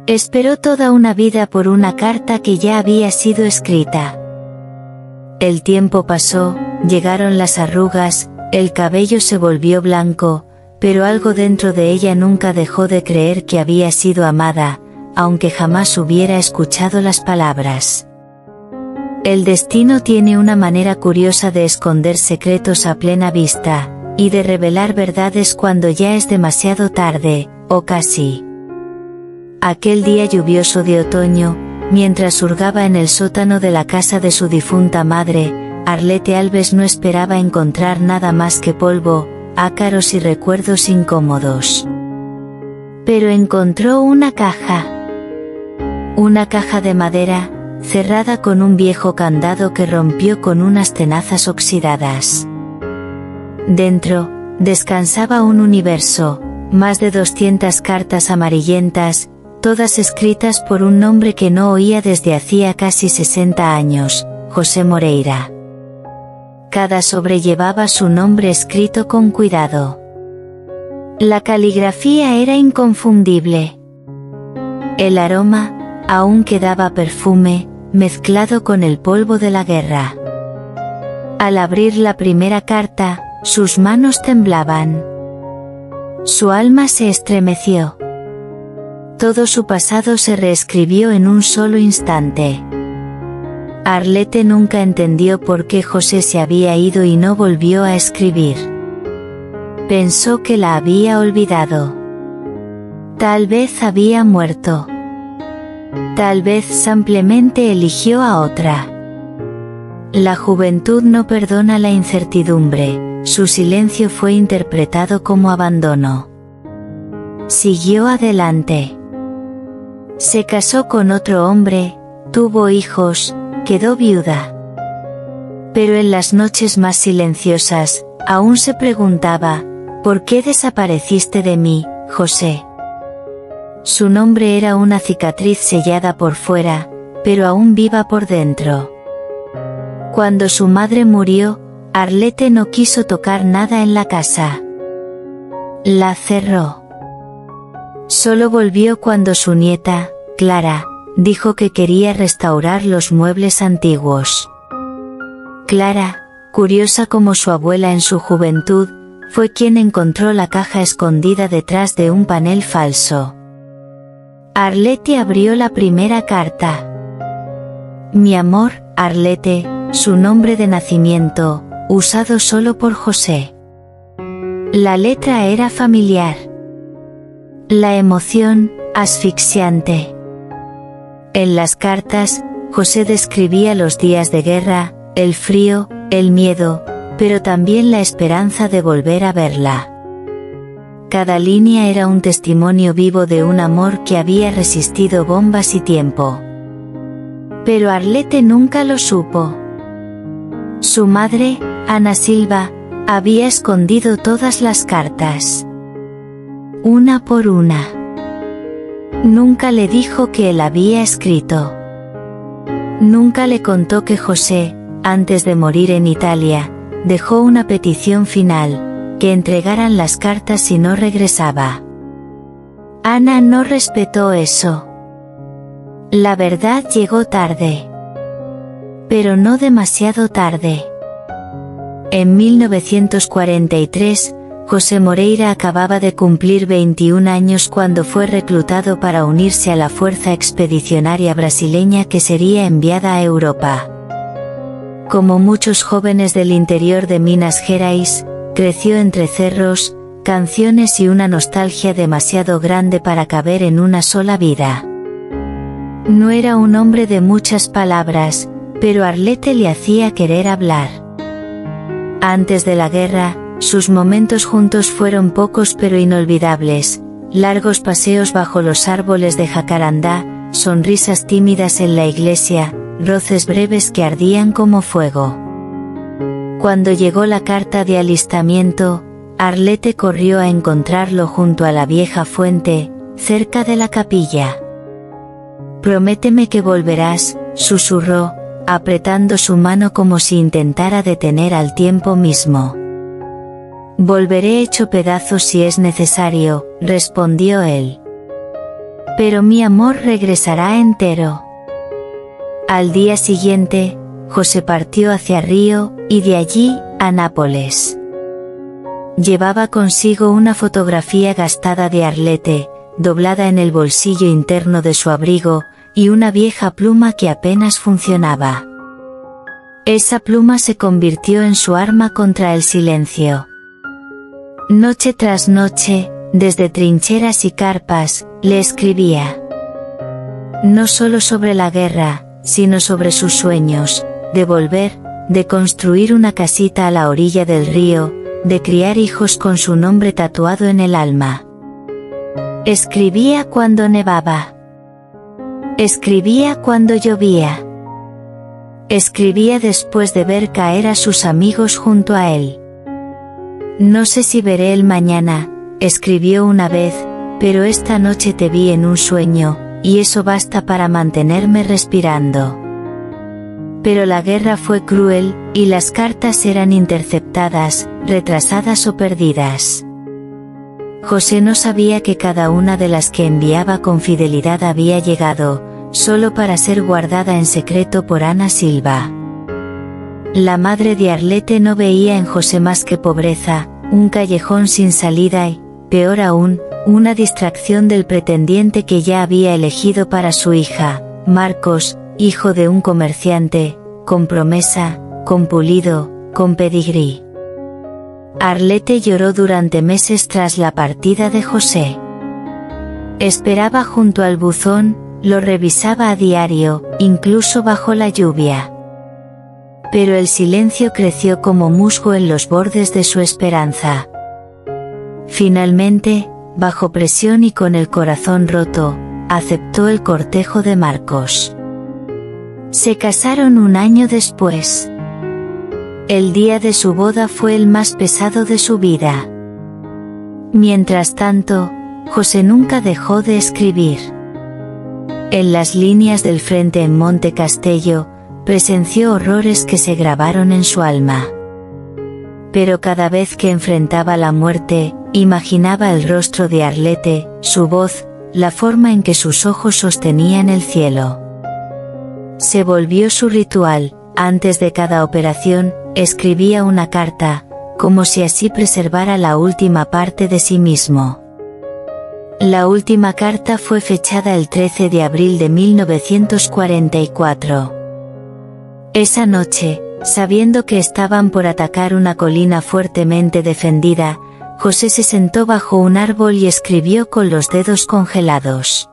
Esperó toda una vida por una carta que ya había sido escrita. El tiempo pasó, llegaron las arrugas, el cabello se volvió blanco, pero algo dentro de ella nunca dejó de creer que había sido amada, aunque jamás hubiera escuchado las palabras. El destino tiene una manera curiosa de esconder secretos a plena vista, y de revelar verdades cuando ya es demasiado tarde, o casi. Aquel día lluvioso de otoño, mientras hurgaba en el sótano de la casa de su difunta madre, Arlete Alves no esperaba encontrar nada más que polvo, ácaros y recuerdos incómodos. Pero encontró una caja. Una caja de madera, cerrada con un viejo candado que rompió con unas tenazas oxidadas. Dentro, descansaba un universo, más de 200 cartas amarillentas, todas escritas por un nombre que no oía desde hacía casi 60 años, José Moreira. Cada sobre llevaba su nombre escrito con cuidado. La caligrafía era inconfundible. El aroma, aún quedaba perfume, mezclado con el polvo de la guerra. Al abrir la primera carta, sus manos temblaban. Su alma se estremeció. Todo su pasado se reescribió en un solo instante. Arlete nunca entendió por qué José se había ido y no volvió a escribir. Pensó que la había olvidado. Tal vez había muerto. Tal vez simplemente eligió a otra. La juventud no perdona la incertidumbre, su silencio fue interpretado como abandono. Siguió adelante. Se casó con otro hombre, tuvo hijos, quedó viuda. Pero en las noches más silenciosas, aún se preguntaba, ¿por qué desapareciste de mí, José? Su nombre era una cicatriz sellada por fuera, pero aún viva por dentro. Cuando su madre murió, Arlete no quiso tocar nada en la casa. La cerró. Solo volvió cuando su nieta, Clara, dijo que quería restaurar los muebles antiguos. Clara, curiosa como su abuela en su juventud, fue quien encontró la caja escondida detrás de un panel falso. Arlete abrió la primera carta. Mi amor, Arlete, su nombre de nacimiento, usado solo por José. La letra era familiar. La emoción, asfixiante. En las cartas, José describía los días de guerra, el frío, el miedo, pero también la esperanza de volver a verla. Cada línea era un testimonio vivo de un amor que había resistido bombas y tiempo. Pero Arlete nunca lo supo. Su madre, Ana Silva, había escondido todas las cartas. Una por una. Nunca le dijo que él había escrito. Nunca le contó que José, antes de morir en Italia, dejó una petición final, que entregaran las cartas si no regresaba. Ana no respetó eso. La verdad llegó tarde. Pero no demasiado tarde. En 1943, José Moreira acababa de cumplir 21 años cuando fue reclutado para unirse a la fuerza expedicionaria brasileña que sería enviada a Europa. Como muchos jóvenes del interior de Minas Gerais, creció entre cerros, canciones y una nostalgia demasiado grande para caber en una sola vida. No era un hombre de muchas palabras, pero Arlete le hacía querer hablar. Antes de la guerra, sus momentos juntos fueron pocos pero inolvidables, largos paseos bajo los árboles de jacarandá, sonrisas tímidas en la iglesia, roces breves que ardían como fuego. Cuando llegó la carta de alistamiento, Arlete corrió a encontrarlo junto a la vieja fuente, cerca de la capilla. Prométeme que volverás, susurró, apretando su mano como si intentara detener al tiempo mismo. Volveré hecho pedazos si es necesario, respondió él. Pero mi amor regresará entero. Al día siguiente, José partió hacia Río, y de allí, a Nápoles. Llevaba consigo una fotografía gastada de Arlette, doblada en el bolsillo interno de su abrigo, y una vieja pluma que apenas funcionaba. Esa pluma se convirtió en su arma contra el silencio. Noche tras noche, desde trincheras y carpas, le escribía. No solo sobre la guerra, sino sobre sus sueños, de volver, de construir una casita a la orilla del río, de criar hijos con su nombre tatuado en el alma. Escribía cuando nevaba. Escribía cuando llovía. Escribía después de ver caer a sus amigos junto a él. No sé si veré el mañana, escribió una vez, pero esta noche te vi en un sueño, y eso basta para mantenerme respirando. Pero la guerra fue cruel, y las cartas eran interceptadas, retrasadas o perdidas. José no sabía que cada una de las que enviaba con fidelidad había llegado, solo para ser guardada en secreto por Ana Silva. La madre de Arlette no veía en José más que pobreza, un callejón sin salida y, peor aún, una distracción del pretendiente que ya había elegido para su hija, Marcos, hijo de un comerciante, con promesa, con pulido, con pedigrí. Arlette lloró durante meses tras la partida de José. Esperaba junto al buzón, lo revisaba a diario, incluso bajo la lluvia. Pero el silencio creció como musgo en los bordes de su esperanza. Finalmente, bajo presión y con el corazón roto, aceptó el cortejo de Marcos. Se casaron un año después. El día de su boda fue el más pesado de su vida. Mientras tanto, José nunca dejó de escribir. En las líneas del frente en Monte Castello, presenció horrores que se grabaron en su alma. Pero cada vez que enfrentaba la muerte, imaginaba el rostro de Arlette, su voz, la forma en que sus ojos sostenían el cielo. Se volvió su ritual, antes de cada operación, escribía una carta, como si así preservara la última parte de sí mismo. La última carta fue fechada el 13 de abril de 1944. Esa noche, sabiendo que estaban por atacar una colina fuertemente defendida, José se sentó bajo un árbol y escribió con los dedos congelados.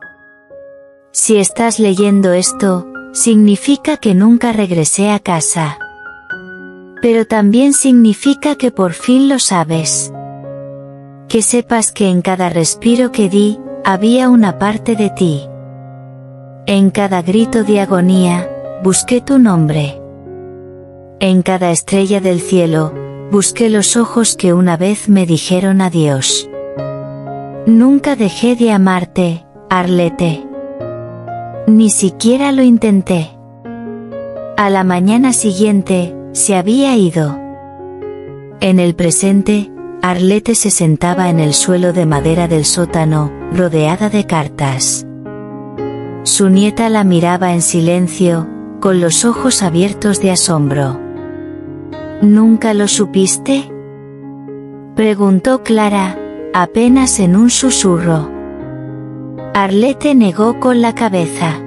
Si estás leyendo esto, significa que nunca regresé a casa. Pero también significa que por fin lo sabes. Que sepas que en cada respiro que di, había una parte de ti. En cada grito de agonía, busqué tu nombre. En cada estrella del cielo, busqué los ojos que una vez me dijeron adiós. Nunca dejé de amarte, Arlette. Ni siquiera lo intenté. A la mañana siguiente, se había ido. En el presente, Arlette se sentaba en el suelo de madera del sótano, rodeada de cartas. Su nieta la miraba en silencio, con los ojos abiertos de asombro. ¿Nunca lo supiste?, preguntó Clara, apenas en un susurro. Arlette negó con la cabeza.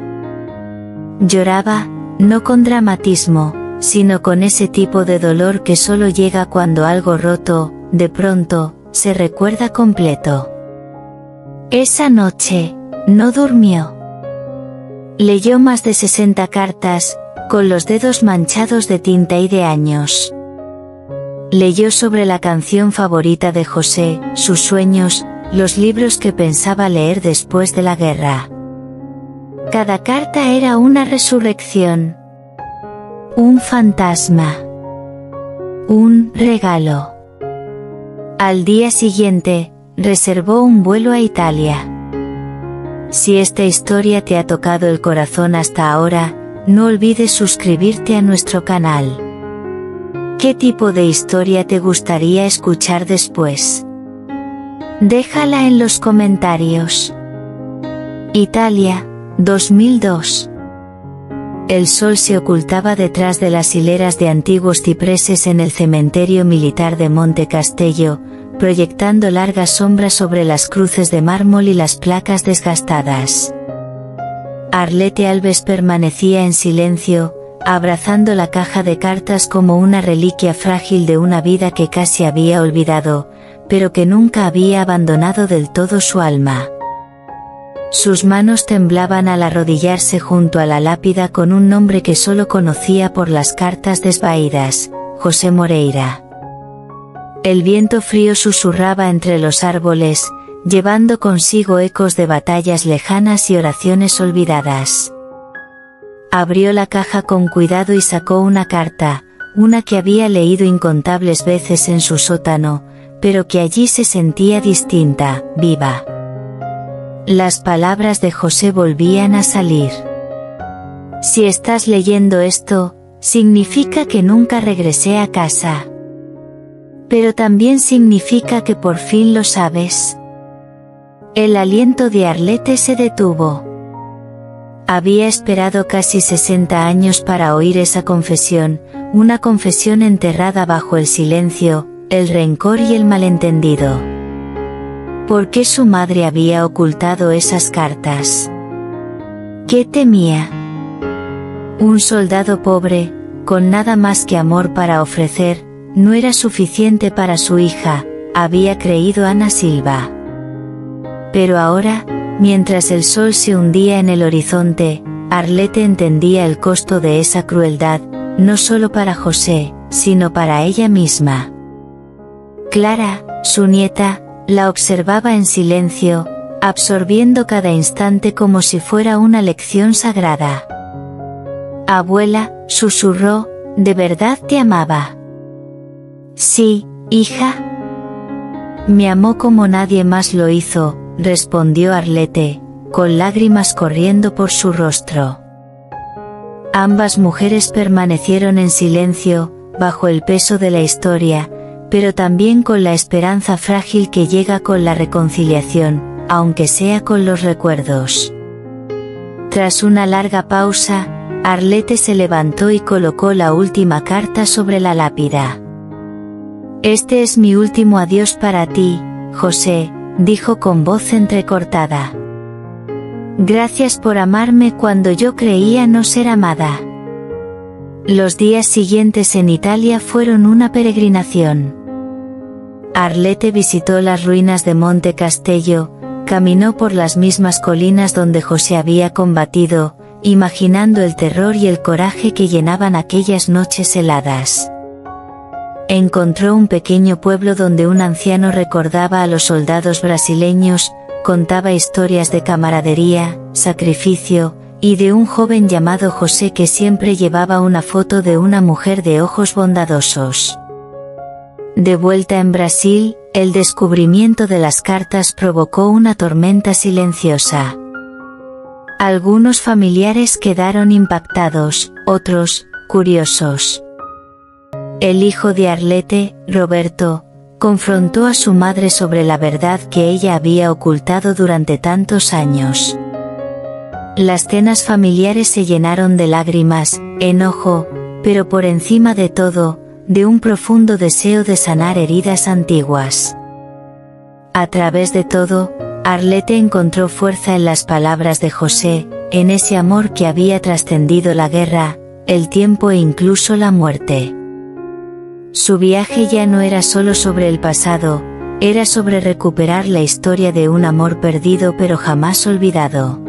Lloraba, no con dramatismo, sino con ese tipo de dolor que solo llega cuando algo roto, de pronto, se recuerda completo. Esa noche, no durmió. Leyó más de 60 cartas, con los dedos manchados de tinta y de años. Leyó sobre la canción favorita de José, sus sueños, los libros que pensaba leer después de la guerra. Cada carta era una resurrección. Un fantasma. Un regalo. Al día siguiente, reservó un vuelo a Italia. Si esta historia te ha tocado el corazón hasta ahora, no olvides suscribirte a nuestro canal. ¿Qué tipo de historia te gustaría escuchar después? Déjala en los comentarios. Italia, 2002. El sol se ocultaba detrás de las hileras de antiguos cipreses en el cementerio militar de Monte Castello, proyectando largas sombras sobre las cruces de mármol y las placas desgastadas. Arlete Alves permanecía en silencio, abrazando la caja de cartas como una reliquia frágil de una vida que casi había olvidado, pero que nunca había abandonado del todo su alma. Sus manos temblaban al arrodillarse junto a la lápida con un nombre que solo conocía por las cartas desvaídas: José Moreira. El viento frío susurraba entre los árboles, llevando consigo ecos de batallas lejanas y oraciones olvidadas. Abrió la caja con cuidado y sacó una carta, una que había leído incontables veces en su sótano, pero que allí se sentía distinta, viva. Las palabras de José volvían a salir. Si estás leyendo esto, significa que nunca regresé a casa. Pero también significa que por fin lo sabes. El aliento de Arlete se detuvo. Había esperado casi 60 años para oír esa confesión, una confesión enterrada bajo el silencio, el rencor y el malentendido. ¿Por qué su madre había ocultado esas cartas? ¿Qué temía? Un soldado pobre, con nada más que amor para ofrecer, no era suficiente para su hija, había creído Ana Silva. Pero ahora, mientras el sol se hundía en el horizonte, Arlete entendía el costo de esa crueldad, no solo para José, sino para ella misma. Clara, su nieta, la observaba en silencio, absorbiendo cada instante como si fuera una lección sagrada. Abuela, susurró, ¿de verdad te amaba? Sí, hija. Me amó como nadie más lo hizo, respondió Arlete, con lágrimas corriendo por su rostro. Ambas mujeres permanecieron en silencio, bajo el peso de la historia, pero también con la esperanza frágil que llega con la reconciliación, aunque sea con los recuerdos. Tras una larga pausa, Arlete se levantó y colocó la última carta sobre la lápida. Este es mi último adiós para ti, José, dijo con voz entrecortada. Gracias por amarme cuando yo creía no ser amada. Los días siguientes en Italia fueron una peregrinación. Arlete visitó las ruinas de Monte Castello, caminó por las mismas colinas donde José había combatido, imaginando el terror y el coraje que llenaban aquellas noches heladas. Encontró un pequeño pueblo donde un anciano recordaba a los soldados brasileños, contaba historias de camaradería, sacrificio, y de un joven llamado José que siempre llevaba una foto de una mujer de ojos bondadosos. De vuelta en Brasil, el descubrimiento de las cartas provocó una tormenta silenciosa. Algunos familiares quedaron impactados, otros, curiosos. El hijo de Arlete, Roberto, confrontó a su madre sobre la verdad que ella había ocultado durante tantos años. Las cenas familiares se llenaron de lágrimas, enojo, pero por encima de todo, de un profundo deseo de sanar heridas antiguas. A través de todo, Arlete encontró fuerza en las palabras de José, en ese amor que había trascendido la guerra, el tiempo e incluso la muerte. Su viaje ya no era solo sobre el pasado, era sobre recuperar la historia de un amor perdido pero jamás olvidado.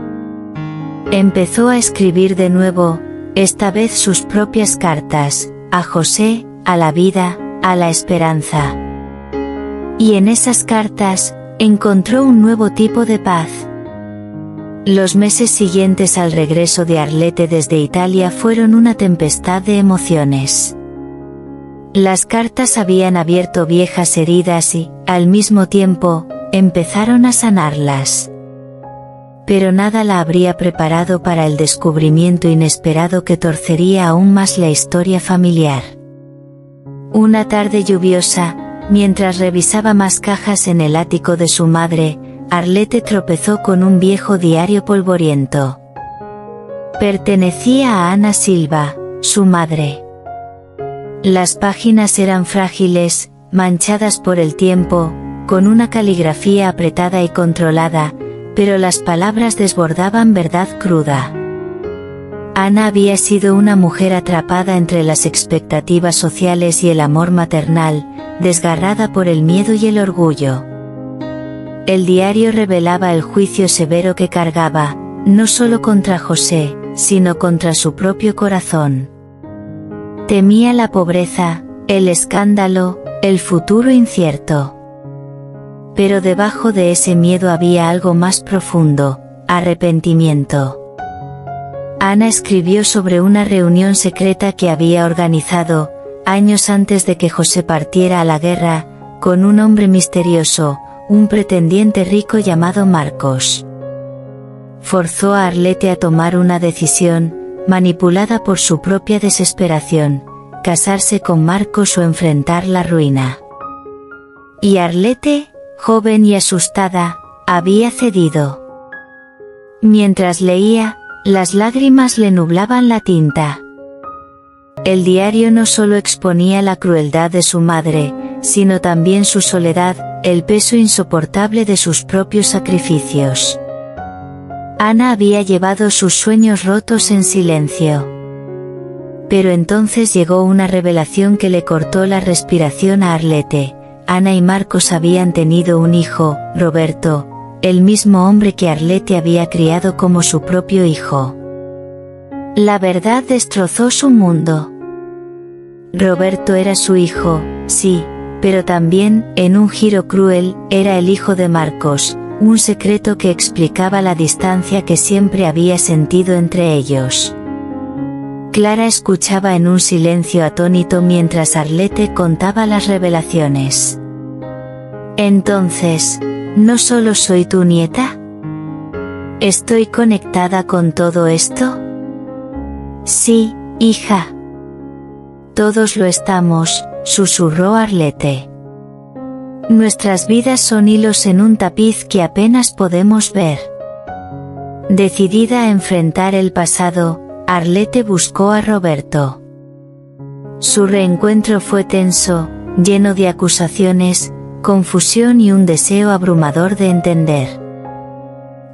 Empezó a escribir de nuevo, esta vez sus propias cartas, a José, a la vida, a la esperanza. Y en esas cartas, encontró un nuevo tipo de paz. Los meses siguientes al regreso de Arlete desde Italia fueron una tempestad de emociones. Las cartas habían abierto viejas heridas y, al mismo tiempo, empezaron a sanarlas. Pero nada la habría preparado para el descubrimiento inesperado que torcería aún más la historia familiar. Una tarde lluviosa, mientras revisaba más cajas en el ático de su madre, Arlete tropezó con un viejo diario polvoriento. Pertenecía a Ana Silva, su madre. Las páginas eran frágiles, manchadas por el tiempo, con una caligrafía apretada y controlada, pero las palabras desbordaban verdad cruda. Ana había sido una mujer atrapada entre las expectativas sociales y el amor maternal, desgarrada por el miedo y el orgullo. El diario revelaba el juicio severo que cargaba, no solo contra José, sino contra su propio corazón. Temía la pobreza, el escándalo, el futuro incierto. Pero debajo de ese miedo había algo más profundo: arrepentimiento. Ana escribió sobre una reunión secreta que había organizado, años antes de que José partiera a la guerra, con un hombre misterioso, un pretendiente rico llamado Marcos. Forzó a Arlete a tomar una decisión, manipulada por su propia desesperación: casarse con Marcos o enfrentar la ruina. Y Arlete, joven y asustada, había cedido. Mientras leía, las lágrimas le nublaban la tinta. El diario no solo exponía la crueldad de su madre, sino también su soledad, el peso insoportable de sus propios sacrificios. Ana había llevado sus sueños rotos en silencio. Pero entonces llegó una revelación que le cortó la respiración a Arlete. Ana y Marcos habían tenido un hijo, Roberto, el mismo hombre que Arlete había criado como su propio hijo. La verdad destrozó su mundo. Roberto era su hijo, sí, pero también, en un giro cruel, era el hijo de Marcos, un secreto que explicaba la distancia que siempre había sentido entre ellos. Clara escuchaba en un silencio atónito mientras Arlete contaba las revelaciones. Entonces, ¿no solo soy tu nieta? ¿Estoy conectada con todo esto? Sí, hija. Todos lo estamos, susurró Arlete. Nuestras vidas son hilos en un tapiz que apenas podemos ver. Decidida a enfrentar el pasado, Arlete buscó a Roberto. Su reencuentro fue tenso, lleno de acusaciones, confusión y un deseo abrumador de entender.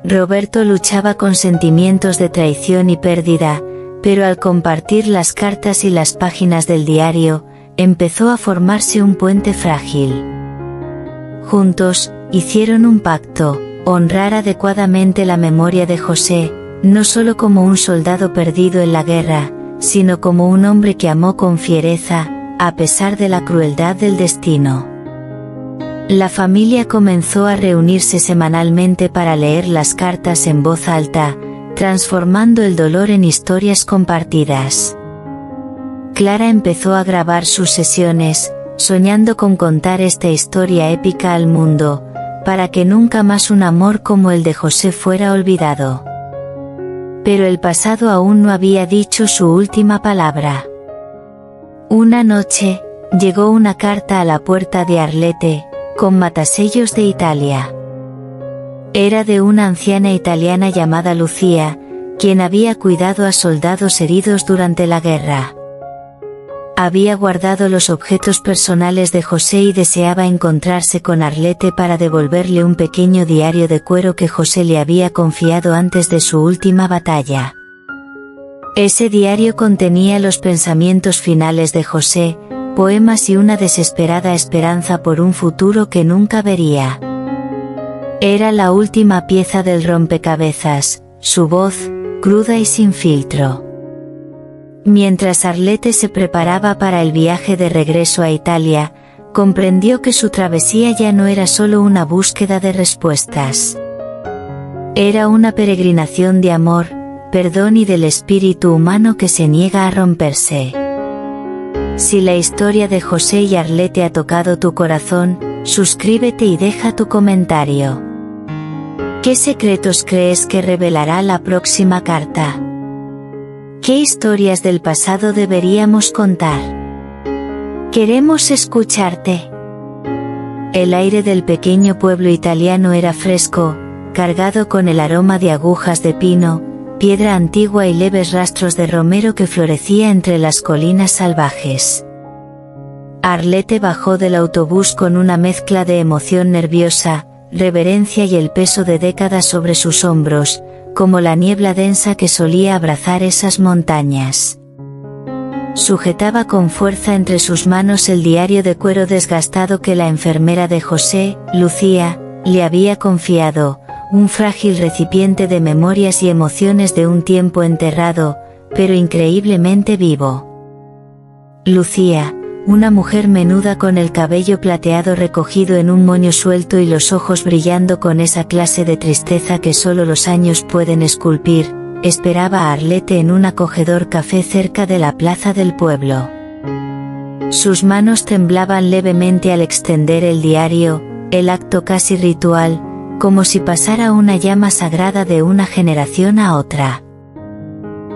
Roberto luchaba con sentimientos de traición y pérdida, pero al compartir las cartas y las páginas del diario, empezó a formarse un puente frágil. Juntos, hicieron un pacto: honrar adecuadamente la memoria de José, no solo como un soldado perdido en la guerra, sino como un hombre que amó con fiereza, a pesar de la crueldad del destino. La familia comenzó a reunirse semanalmente para leer las cartas en voz alta, transformando el dolor en historias compartidas. Clara empezó a grabar sus sesiones, soñando con contar esta historia épica al mundo, para que nunca más un amor como el de José fuera olvidado. Pero el pasado aún no había dicho su última palabra. Una noche, llegó una carta a la puerta de Arlete, con matasellos de Italia. Era de una anciana italiana llamada Lucía, quien había cuidado a soldados heridos durante la guerra. Había guardado los objetos personales de José y deseaba encontrarse con Arlete para devolverle un pequeño diario de cuero que José le había confiado antes de su última batalla. Ese diario contenía los pensamientos finales de José, poemas y una desesperada esperanza por un futuro que nunca vería. Era la última pieza del rompecabezas, su voz, cruda y sin filtro. Mientras Arlete se preparaba para el viaje de regreso a Italia, comprendió que su travesía ya no era solo una búsqueda de respuestas. Era una peregrinación de amor, perdón y del espíritu humano que se niega a romperse. Si la historia de José y Arlete ha tocado tu corazón, suscríbete y deja tu comentario. ¿Qué secretos crees que revelará la próxima carta? ¿Qué historias del pasado deberíamos contar? Queremos escucharte. El aire del pequeño pueblo italiano era fresco, cargado con el aroma de agujas de pino, piedra antigua y leves rastros de romero que florecía entre las colinas salvajes. Arlette bajó del autobús con una mezcla de emoción nerviosa, reverencia y el peso de décadas sobre sus hombros, como la niebla densa que solía abrazar esas montañas. Sujetaba con fuerza entre sus manos el diario de cuero desgastado que la enfermera de José, Lucía, le había confiado, un frágil recipiente de memorias y emociones de un tiempo enterrado, pero increíblemente vivo. Lucía, una mujer menuda con el cabello plateado recogido en un moño suelto y los ojos brillando con esa clase de tristeza que solo los años pueden esculpir, esperaba a Arlette en un acogedor café cerca de la plaza del pueblo. Sus manos temblaban levemente al extender el diario, el acto casi ritual, como si pasara una llama sagrada de una generación a otra.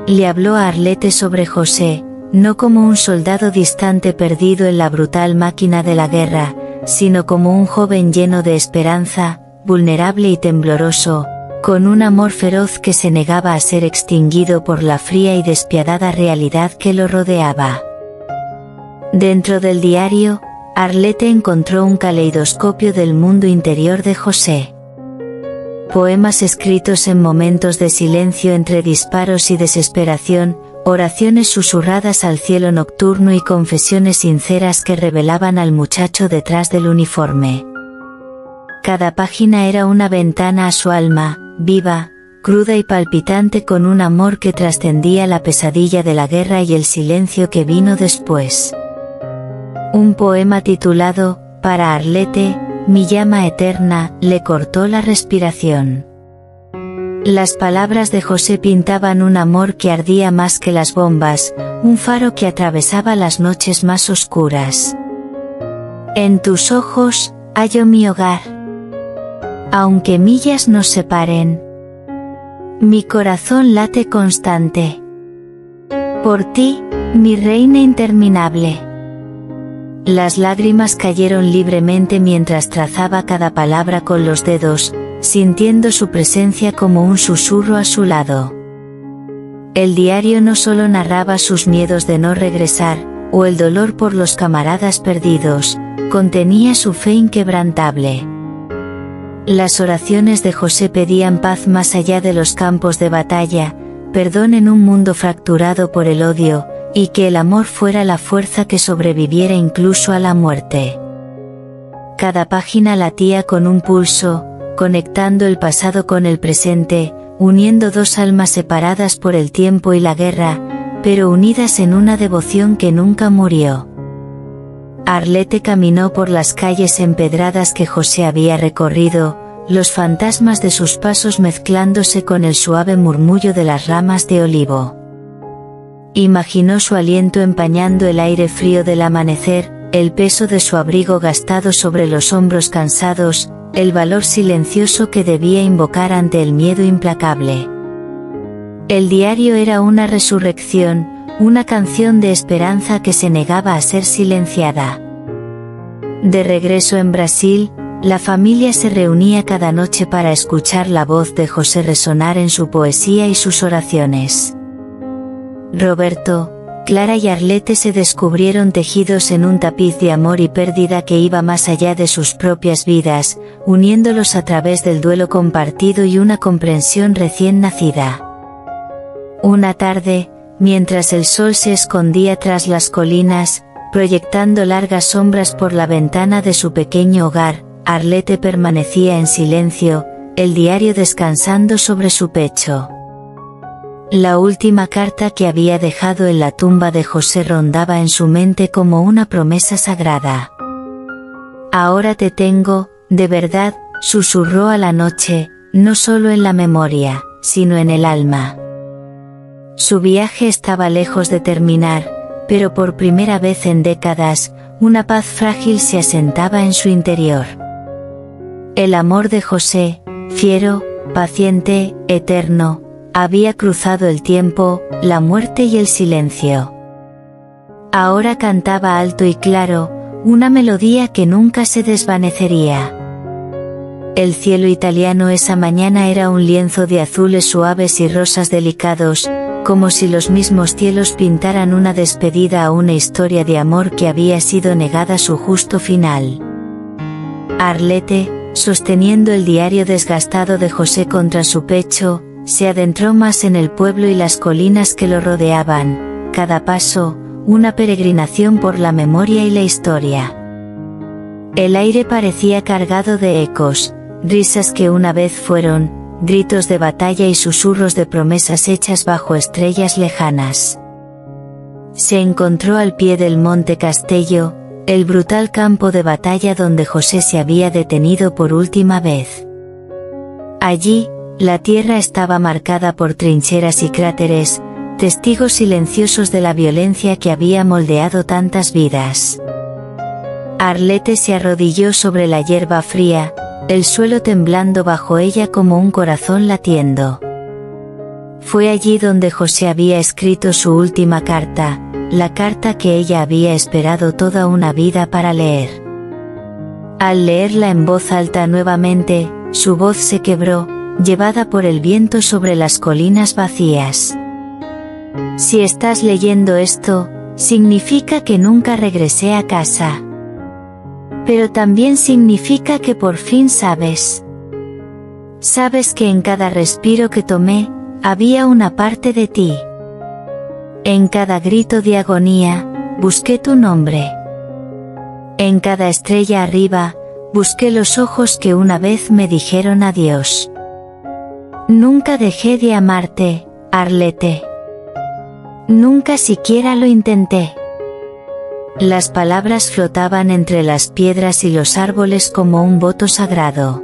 Le habló a Arlette sobre José, no como un soldado distante perdido en la brutal máquina de la guerra, sino como un joven lleno de esperanza, vulnerable y tembloroso, con un amor feroz que se negaba a ser extinguido por la fría y despiadada realidad que lo rodeaba. Dentro del diario, Arlette encontró un caleidoscopio del mundo interior de José. Poemas escritos en momentos de silencio entre disparos y desesperación, oraciones susurradas al cielo nocturno y confesiones sinceras que revelaban al muchacho detrás del uniforme. Cada página era una ventana a su alma, viva, cruda y palpitante con un amor que trascendía la pesadilla de la guerra y el silencio que vino después. Un poema titulado, para Arlette, mi llama eterna, le cortó la respiración. Las palabras de José pintaban un amor que ardía más que las bombas, un faro que atravesaba las noches más oscuras. En tus ojos, hallo mi hogar. Aunque millas nos separen, mi corazón late constante. Por ti, mi reina interminable. Las lágrimas cayeron libremente mientras trazaba cada palabra con los dedos, sintiendo su presencia como un susurro a su lado. El diario no solo narraba sus miedos de no regresar, o el dolor por los camaradas perdidos, contenía su fe inquebrantable. Las oraciones de José pedían paz más allá de los campos de batalla, perdón en un mundo fracturado por el odio, y que el amor fuera la fuerza que sobreviviera incluso a la muerte. Cada página latía con un pulso, conectando el pasado con el presente, uniendo dos almas separadas por el tiempo y la guerra, pero unidas en una devoción que nunca murió. Arlette caminó por las calles empedradas que José había recorrido, los fantasmas de sus pasos mezclándose con el suave murmullo de las ramas de olivo. Imaginó su aliento empañando el aire frío del amanecer, el peso de su abrigo gastado sobre los hombros cansados, el valor silencioso que debía invocar ante el miedo implacable. El diario era una resurrección, una canción de esperanza que se negaba a ser silenciada. De regreso en Brasil, la familia se reunía cada noche para escuchar la voz de José resonar en su poesía y sus oraciones. Roberto, Clara y Arlette se descubrieron tejidos en un tapiz de amor y pérdida que iba más allá de sus propias vidas, uniéndolos a través del duelo compartido y una comprensión recién nacida. Una tarde, mientras el sol se escondía tras las colinas, proyectando largas sombras por la ventana de su pequeño hogar, Arlette permanecía en silencio, el diario descansando sobre su pecho. La última carta que había dejado en la tumba de José rondaba en su mente como una promesa sagrada. Ahora te tengo, de verdad, susurró a la noche, no solo en la memoria, sino en el alma. Su viaje estaba lejos de terminar, pero por primera vez en décadas, una paz frágil se asentaba en su interior. El amor de José, fiero, paciente, eterno, había cruzado el tiempo, la muerte y el silencio. Ahora cantaba alto y claro, una melodía que nunca se desvanecería. El cielo italiano esa mañana era un lienzo de azules suaves y rosas delicados, como si los mismos cielos pintaran una despedida a una historia de amor que había sido negada su justo final. Arlette, sosteniendo el diario desgastado de José contra su pecho, se adentró más en el pueblo y las colinas que lo rodeaban, cada paso, una peregrinación por la memoria y la historia. El aire parecía cargado de ecos, risas que una vez fueron, gritos de batalla y susurros de promesas hechas bajo estrellas lejanas. Se encontró al pie del Monte Castello, el brutal campo de batalla donde José se había detenido por última vez. Allí, la tierra estaba marcada por trincheras y cráteres, testigos silenciosos de la violencia que había moldeado tantas vidas. Arlette se arrodilló sobre la hierba fría, el suelo temblando bajo ella como un corazón latiendo. Fue allí donde José había escrito su última carta, la carta que ella había esperado toda una vida para leer. Al leerla en voz alta nuevamente, su voz se quebró, llevada por el viento sobre las colinas vacías. Si estás leyendo esto, significa que nunca regresé a casa. Pero también significa que por fin sabes. Sabes que en cada respiro que tomé, había una parte de ti. En cada grito de agonía, busqué tu nombre. En cada estrella arriba, busqué los ojos que una vez me dijeron adiós. Nunca dejé de amarte, Arlette. Nunca siquiera lo intenté. Las palabras flotaban entre las piedras y los árboles como un voto sagrado.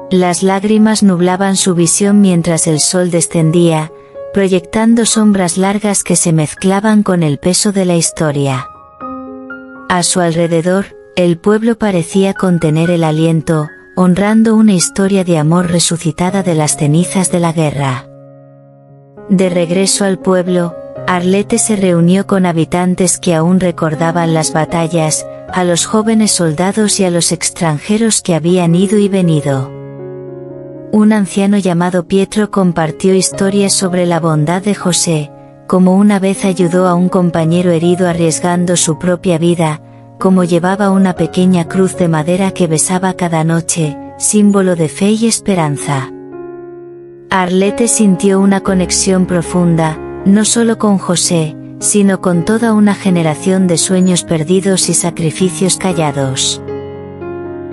Las lágrimas nublaban su visión mientras el sol descendía, proyectando sombras largas que se mezclaban con el peso de la historia. A su alrededor, el pueblo parecía contener el aliento, honrando una historia de amor resucitada de las cenizas de la guerra. De regreso al pueblo, Arlette se reunió con habitantes que aún recordaban las batallas, a los jóvenes soldados y a los extranjeros que habían ido y venido. Un anciano llamado Pietro compartió historias sobre la bondad de José, como una vez ayudó a un compañero herido arriesgando su propia vida, como llevaba una pequeña cruz de madera que besaba cada noche, símbolo de fe y esperanza. Arlette sintió una conexión profunda, no solo con José, sino con toda una generación de sueños perdidos y sacrificios callados.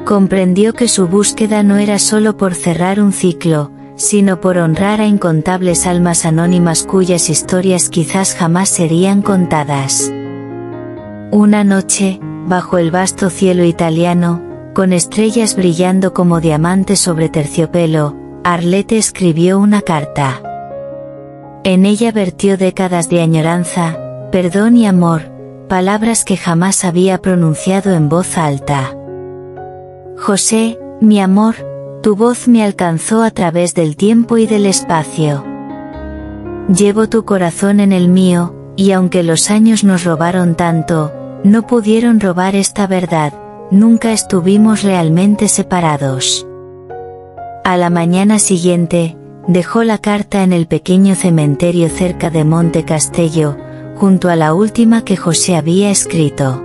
Comprendió que su búsqueda no era solo por cerrar un ciclo, sino por honrar a incontables almas anónimas cuyas historias quizás jamás serían contadas. Una noche, bajo el vasto cielo italiano, con estrellas brillando como diamantes sobre terciopelo, Arlette escribió una carta. En ella vertió décadas de añoranza, perdón y amor, palabras que jamás había pronunciado en voz alta. José, mi amor, tu voz me alcanzó a través del tiempo y del espacio. Llevo tu corazón en el mío, y aunque los años nos robaron tanto, no pudieron robar esta verdad, nunca estuvimos realmente separados. A la mañana siguiente, dejó la carta en el pequeño cementerio cerca de Monte Castello, junto a la última que José había escrito.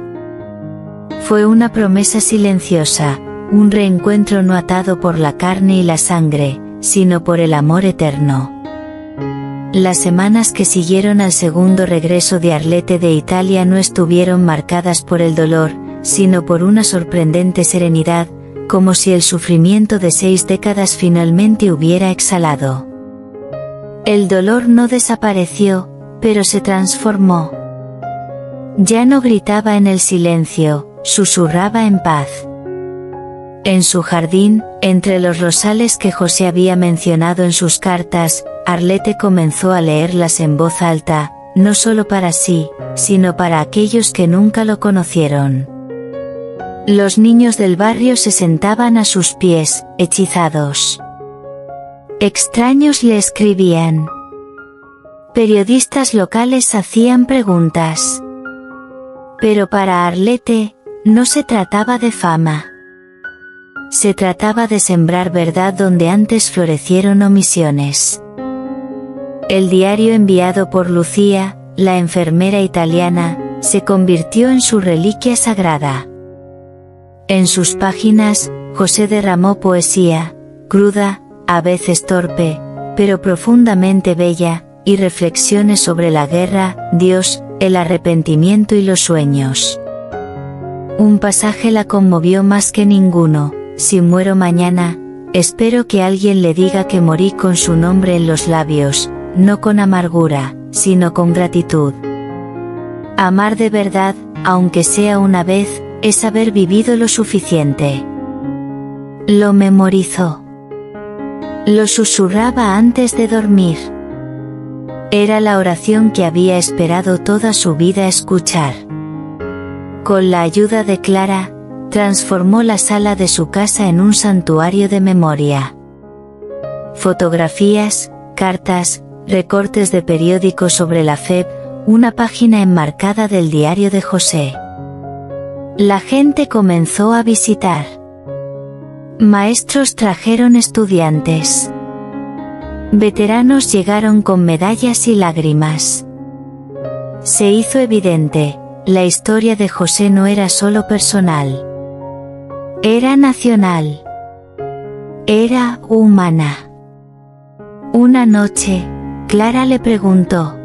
Fue una promesa silenciosa, un reencuentro no atado por la carne y la sangre, sino por el amor eterno. Las semanas que siguieron al segundo regreso de Arlette de Italia no estuvieron marcadas por el dolor, sino por una sorprendente serenidad, como si el sufrimiento de 6 décadas finalmente hubiera exhalado. El dolor no desapareció, pero se transformó. Ya no gritaba en el silencio, susurraba en paz. En su jardín, entre los rosales que José había mencionado en sus cartas, Arlette comenzó a leerlas en voz alta, no solo para sí, sino para aquellos que nunca lo conocieron. Los niños del barrio se sentaban a sus pies, hechizados. Extraños le escribían. Periodistas locales hacían preguntas. Pero para Arlette, No se trataba de fama. Se trataba de sembrar verdad donde antes florecieron omisiones. El diario enviado por Lucía, la enfermera italiana, se convirtió en su reliquia sagrada. En sus páginas, José derramó poesía, cruda, a veces torpe, pero profundamente bella, y reflexiones sobre la guerra, Dios, el arrepentimiento y los sueños. Un pasaje la conmovió más que ninguno: si muero mañana, espero que alguien le diga que morí con su nombre en los labios, no con amargura, sino con gratitud. Amar de verdad, aunque sea una vez, es haber vivido lo suficiente. Lo memorizó. Lo susurraba antes de dormir. Era la oración que había esperado toda su vida escuchar. Con la ayuda de Clara, transformó la sala de su casa en un santuario de memoria. Fotografías, cartas, recortes de periódicos sobre la fe, una página enmarcada del diario de José. La gente comenzó a visitar. Maestros trajeron estudiantes. Veteranos llegaron con medallas y lágrimas. Se hizo evidente, la historia de José no era solo personal. Era nacional. Era humana. Una noche, Clara le preguntó: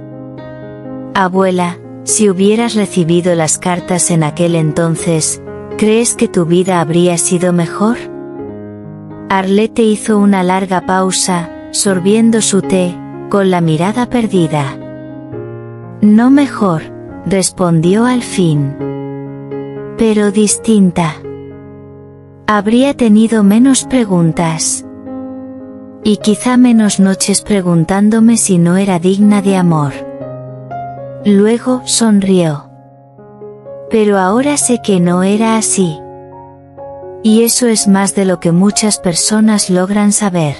«Abuela, si hubieras recibido las cartas en aquel entonces, ¿crees que tu vida habría sido mejor?». Arlette hizo una larga pausa, sorbiendo su té, con la mirada perdida. «No mejor», respondió al fin. «Pero distinta. Habría tenido menos preguntas. Y quizá menos noches preguntándome si no era digna de amor». Luego sonrió. «Pero ahora sé que no era así. Y eso es más de lo que muchas personas logran saber».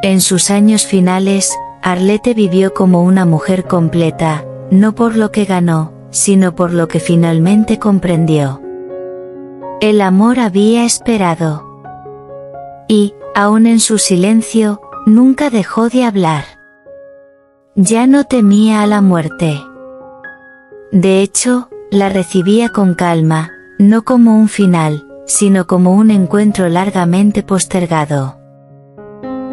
En sus años finales, Arlette vivió como una mujer completa, no por lo que ganó, sino por lo que finalmente comprendió. El amor había esperado. Y, aun en su silencio, nunca dejó de hablar. Ya no temía a la muerte. De hecho, la recibía con calma, no como un final, sino como un encuentro largamente postergado.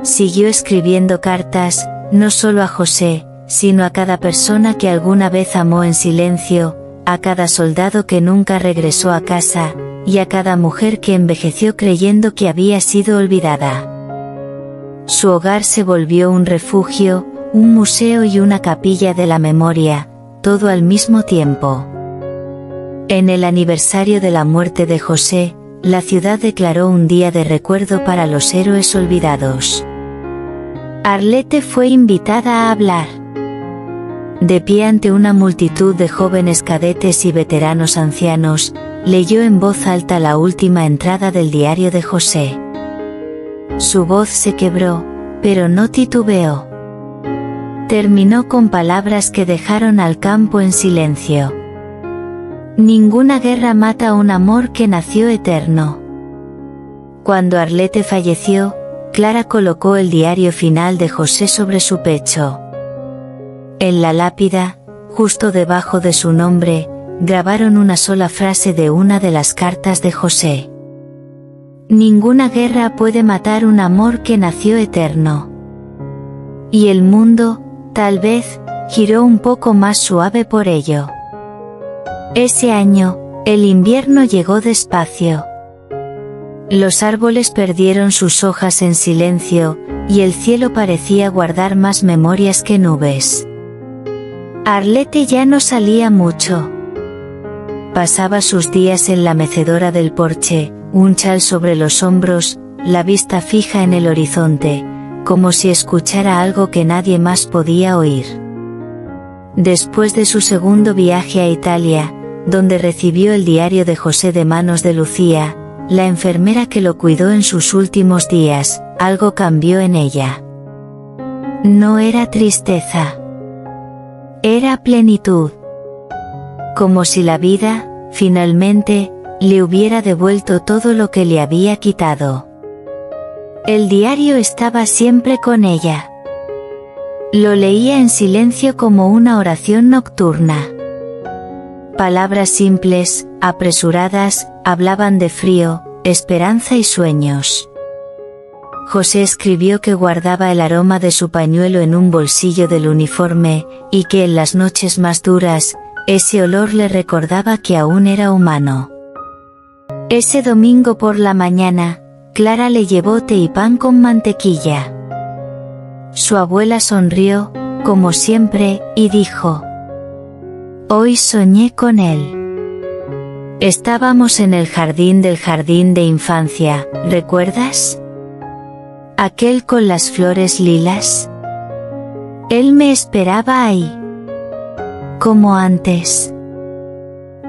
Siguió escribiendo cartas, no solo a José, sino a cada persona que alguna vez amó en silencio, a cada soldado que nunca regresó a casa, y a cada mujer que envejeció creyendo que había sido olvidada. Su hogar se volvió un refugio, un museo y una capilla de la memoria, todo al mismo tiempo. En el aniversario de la muerte de José, la ciudad declaró un día de recuerdo para los héroes olvidados. Arlette fue invitada a hablar. De pie ante una multitud de jóvenes cadetes y veteranos ancianos, leyó en voz alta la última entrada del diario de José. Su voz se quebró, pero no titubeó. Terminó con palabras que dejaron al campo en silencio. «Ninguna guerra mata un amor que nació eterno». Cuando Arlette falleció, Clara colocó el diario final de José sobre su pecho. En la lápida, justo debajo de su nombre, grabaron una sola frase de una de las cartas de José. «Ninguna guerra puede matar un amor que nació eterno». Y el mundo, tal vez, giró un poco más suave por ello. Ese año, el invierno llegó despacio. Los árboles perdieron sus hojas en silencio, y el cielo parecía guardar más memorias que nubes. Arlette ya no salía mucho. Pasaba sus días en la mecedora del porche, un chal sobre los hombros, la vista fija en el horizonte, como si escuchara algo que nadie más podía oír. Después de su segundo viaje a Italia, donde recibió el diario de José de manos de Lucía, la enfermera que lo cuidó en sus últimos días, algo cambió en ella. No era tristeza. Era plenitud. Como si la vida, finalmente, le hubiera devuelto todo lo que le había quitado. El diario estaba siempre con ella. Lo leía en silencio como una oración nocturna. Palabras simples, apresuradas, hablaban de frío, esperanza y sueños. José escribió que guardaba el aroma de su pañuelo en un bolsillo del uniforme, y que en las noches más duras, ese olor le recordaba que aún era humano. Ese domingo por la mañana, Clara le llevó té y pan con mantequilla. Su abuela sonrió, como siempre, y dijo: «Hoy soñé con él. Estábamos en el jardín del jardín de infancia, ¿recuerdas? Aquel con las flores lilas. Él me esperaba ahí. Como antes».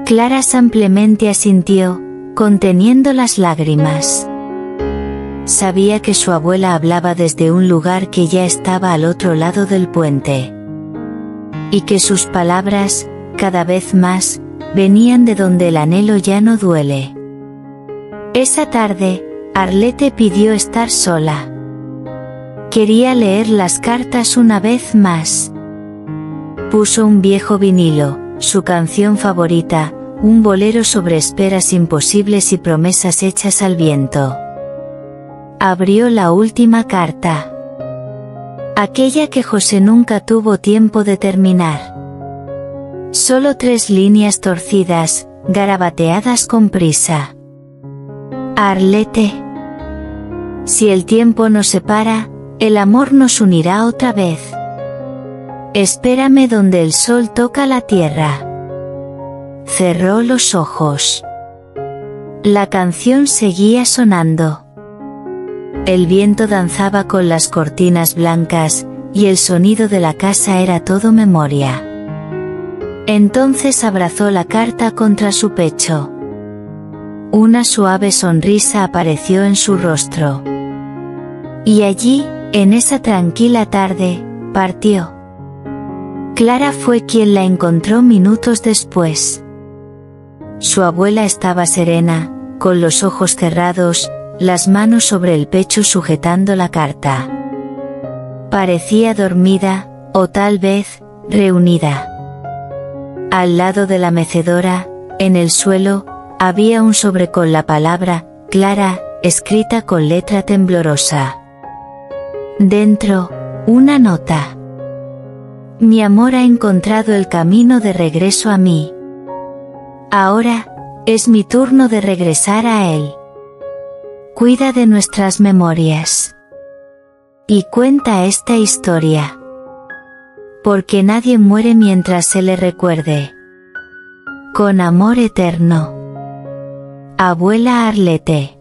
Clara simplemente asintió, conteniendo las lágrimas. Sabía que su abuela hablaba desde un lugar que ya estaba al otro lado del puente. Y que sus palabras, cada vez más, venían de donde el anhelo ya no duele. Esa tarde, Arlette pidió estar sola. Quería leer las cartas una vez más. Puso un viejo vinilo, su canción favorita, un bolero sobre esperas imposibles y promesas hechas al viento. Abrió la última carta. Aquella que José nunca tuvo tiempo de terminar. Solo 3 líneas torcidas, garabateadas con prisa. Arlette. Si el tiempo nos separa, el amor nos unirá otra vez. Espérame donde el sol toca la tierra. Cerró los ojos. La canción seguía sonando. El viento danzaba con las cortinas blancas, y el sonido de la casa era todo memoria. Entonces abrazó la carta contra su pecho. Una suave sonrisa apareció en su rostro. Y allí, en esa tranquila tarde, partió. Clara fue quien la encontró minutos después. Su abuela estaba serena, con los ojos cerrados, las manos sobre el pecho sujetando la carta. Parecía dormida, o tal vez, reunida. Al lado de la mecedora, en el suelo, había un sobre con la palabra «Clara», escrita con letra temblorosa. Dentro, una nota. «Mi amor ha encontrado el camino de regreso a mí. Ahora, es mi turno de regresar a él. Cuida de nuestras memorias. Y cuenta esta historia. Porque nadie muere mientras se le recuerde. Con amor eterno. Abuela Arlette».